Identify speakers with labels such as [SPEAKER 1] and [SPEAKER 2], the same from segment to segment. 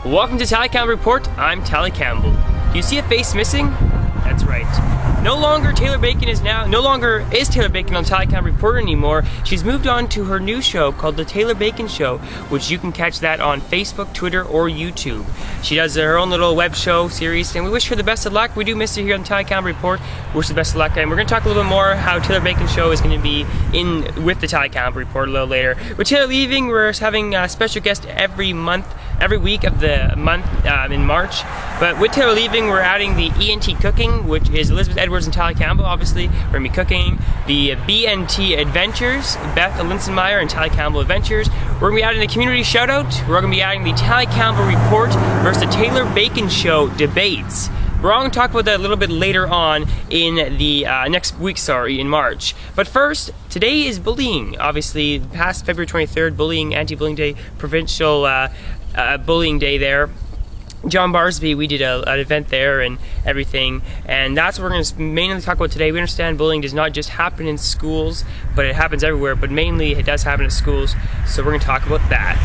[SPEAKER 1] Welcome to Tali Campbell Report. I'm Tali Campbell. Do you see a face missing? That's right. No longer is Taylor Bacon on Tali Campbell Report anymore. She's moved on to her new show called The Taylor Bacon Show, which you can catch that on Facebook, Twitter, or YouTube. She does her own little web show series, and we wish her the best of luck. We do miss her here on the Tali Campbell Report. Wish her the best of luck, and we're going to talk a little bit more how Taylor Bacon Show is going to be with the Tali Campbell Report a little later. With Taylor leaving, we're having a special guest every week of the month in March. But with Taylor leaving, we're adding the ENT Cooking, which is Elizabeth Edwards and Tali Campbell, obviously. We're going to be cooking the BNT Adventures, Beth Linsenmeyer and Tali Campbell Adventures. We're going to be adding the community shoutout. We're going to be adding the Tali Campbell Report versus the Taylor Bacon Show debates. We're all going to talk about that a little bit later on in the next week, in March. But first, today is bullying. Obviously, past February 23rd, Anti-Bullying Day, provincial bullying day there. John Barsby, we did an event there and everything, and that's what we're going to mainly talk about today. We understand bullying does not just happen in schools, but it happens everywhere, but mainly it does happen at schools, so we're going to talk about that.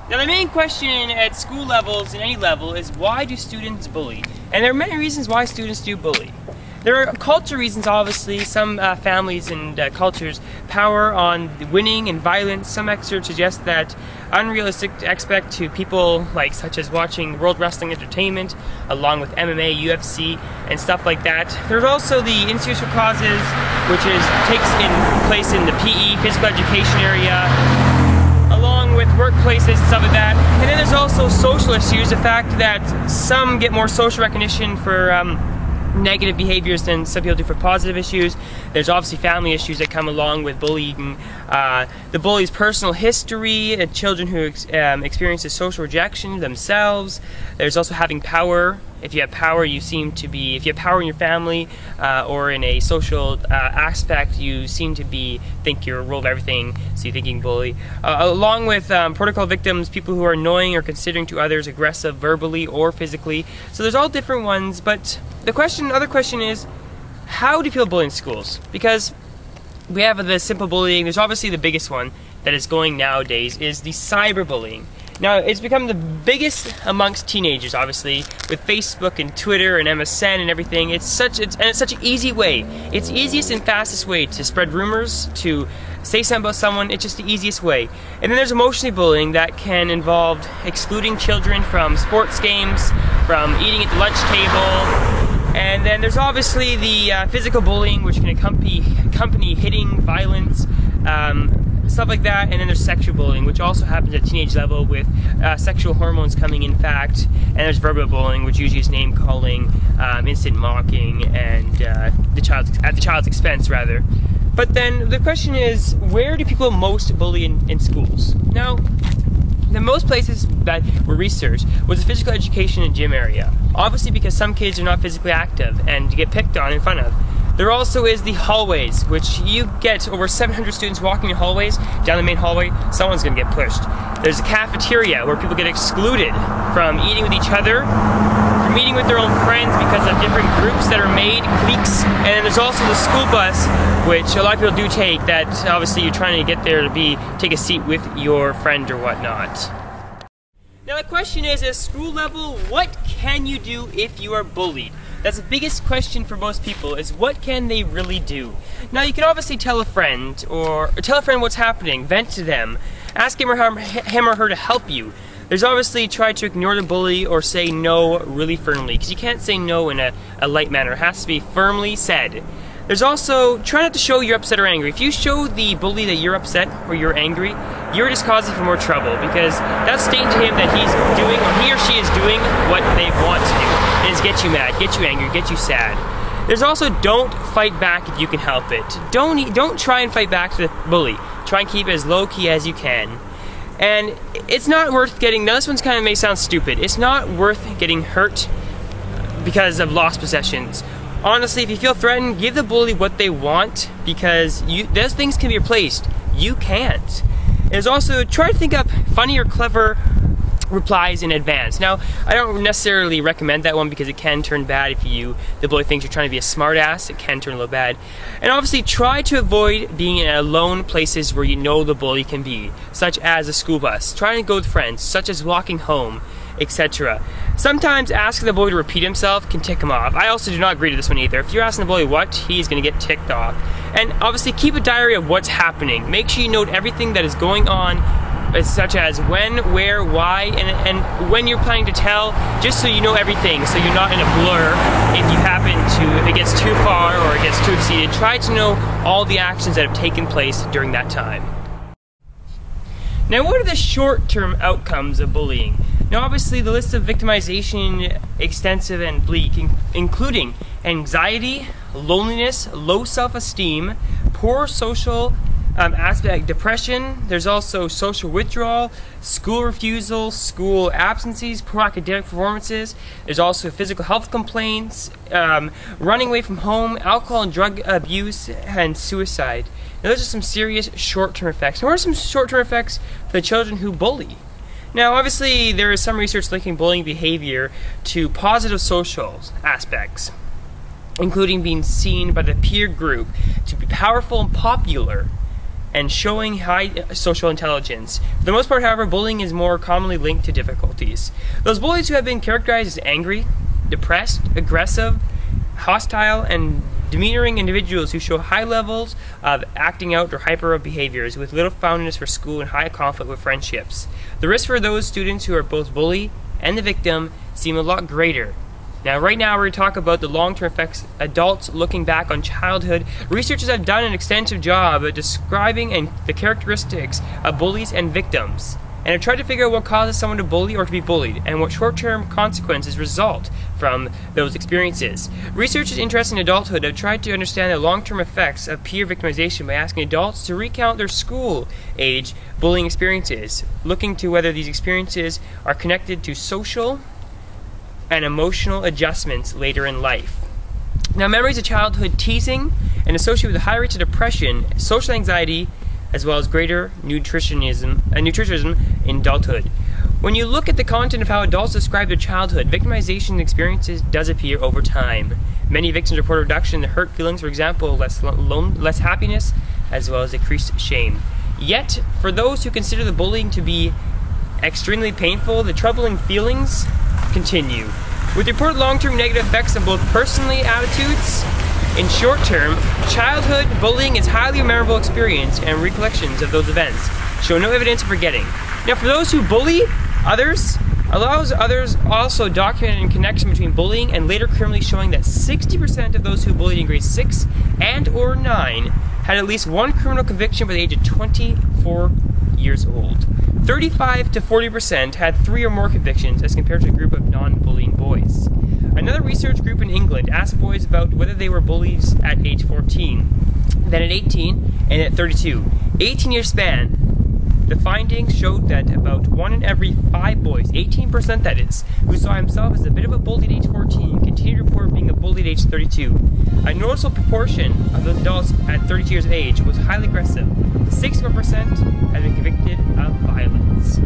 [SPEAKER 1] Now, the main question at school levels, in any level, is why do students bully? And there are many reasons why students do bully. There are cultural reasons, obviously. Some families and cultures power on winning and violence. Some experts suggest that unrealistic expect to people such as watching World Wrestling Entertainment, along with MMA, UFC, and stuff like that. There's also the institutional causes, which takes place in the PE, physical education area, along with workplaces and stuff like that. And then there's also social issues, the fact that some get more social recognition for negative behaviors than some people do for positive issues. There's obviously family issues that come along with bullying. The bully's personal history, children who experience social rejection themselves. There's also having power. If you have power, if you have power in your family or in a social aspect, you seem to think you're a rule of everything, so you think you can bully. Along with protocol victims, people who are annoying or considering to others aggressive verbally or physically. So there's all different ones, but the other question is, how do people bully in schools? Because we have the simple bullying. There's obviously the biggest one that is going nowadays is the cyberbullying. Now, it's become the biggest amongst teenagers, obviously, with Facebook and Twitter and MSN and everything. It's such an easy way. It's the easiest and fastest way to spread rumors, to say something about someone. It's just the easiest way. And then there's emotionally bullying that can involve excluding children from sports games, from eating at the lunch table. And then there's obviously the physical bullying, which can accompany hitting, violence, stuff like that. And then there's sexual bullying, which also happens at teenage level with sexual hormones coming in fact. And there's verbal bullying, which usually is name calling, instant mocking, and at the child's expense, rather. But then the question is, where do people most bully in schools? Now, the most places that were researched was the physical education and gym area. Obviously, because some kids are not physically active and get picked on in front of. There also is the hallways, which you get over 700 students walking in hallways, down the main hallway, someone's going to get pushed. There's a cafeteria where people get excluded from eating with each other, from eating with their own friends because of different groups that are made, cliques. And then there's also the school bus, which a lot of people do take, that obviously you're trying to get there to take a seat with your friend or whatnot. Now the question is, at school level, what can you do if you are bullied? That's the biggest question for most people, is what can they really do? Now you can obviously tell a friend what's happening, vent to them, ask him or her to help you. There's obviously try to ignore the bully or say no really firmly, because you can't say no in a light manner. It has to be firmly said. There's also, try not to show you're upset or angry. If you show the bully that you're upset or you're angry, you're just causing for more trouble, because that's stating to him that he or she is doing what they want to do. It is get you mad, get you angry, get you sad. There's also, don't fight back if you can help it. Don't try and fight back to the bully. Try and keep it as low-key as you can. And it's not worth now this one's may sound stupid. It's not worth getting hurt because of lost possessions. Honestly, if you feel threatened, give the bully what they want, because those things can be replaced. You can't. There's also, try to think up funny or clever replies in advance. Now, I don't necessarily recommend that one because it can turn bad if the bully thinks you're trying to be a smart ass. It can turn a little bad. And obviously try to avoid being in alone places where you know the bully can be, such as a school bus. Try to go with friends, such as walking home, etc. Sometimes asking the bully to repeat himself can tick him off. I also do not agree to this one either. If you're asking the bully what, he's going to get ticked off. And obviously keep a diary of what's happening. Make sure you note everything that is going on, such as when, where, why, and when you're planning to tell, just so you know everything, so you're not in a blur if it gets too far or it gets too exceeded. Try to know all the actions that have taken place during that time. Now, what are the short-term outcomes of bullying? Now, obviously, the list of victimization extensive and bleak, including anxiety, loneliness, low self-esteem, poor social aspect, depression. There's also social withdrawal, school refusal, school absences, poor academic performances. There's also physical health complaints, running away from home, alcohol and drug abuse, and suicide. Now, those are some serious short-term effects. Now, what are some short-term effects for the children who bully? Now, obviously, there is some research linking bullying behavior to positive social aspects, including being seen by the peer group to be powerful and popular, and showing high social intelligence. For the most part, however, bullying is more commonly linked to difficulties. Those bullies who have been characterized as angry, depressed, aggressive, hostile, and demeanoring individuals who show high levels of acting out or hyper behaviors with little fondness for school and high conflict with friendships. The risk for those students who are both bully and the victim seem a lot greater. Now, right now, we're going to talk about the long-term effects adults looking back on childhood. Researchers have done an extensive job at describing the characteristics of bullies and victims, and have tried to figure out what causes someone to bully or to be bullied, and what short-term consequences result from those experiences. Researchers interested in adulthood have tried to understand the long-term effects of peer victimization by asking adults to recount their school-age bullying experiences, looking to whether these experiences are connected to social and emotional adjustments later in life. Now, memories of childhood teasing and associated with high rates of depression, social anxiety, as well as greater nutritionism in adulthood. When you look at the content of how adults describe their childhood, victimization experiences does appear over time. Many victims report a reduction in their hurt feelings, for example, less happiness, as well as decreased shame. Yet, for those who consider the bullying to be extremely painful, the troubling feelings continue. With reported long-term negative effects on both personally attitudes, in short term, childhood bullying is highly memorable experience, and recollections of those events show no evidence of forgetting. Now, for those who bully others, allows others also documented in connection between bullying and later criminally showing that 60% of those who bullied in grade 6 and or 9 had at least one criminal conviction by the age of 24 years old. 35 to 40% had 3 or more convictions as compared to a group of non-bullying boys. Another research group in England asked boys about whether they were bullies at age 14, then at 18, and at 32. 18-year span. The findings showed that about 1 in every 5 boys, 18% that is, who saw himself as a bit of a bully at age 14, continued to report being a bully at age 32. A noticeable proportion of those adults at 32 years of age was highly aggressive. 64% had been convicted of violence.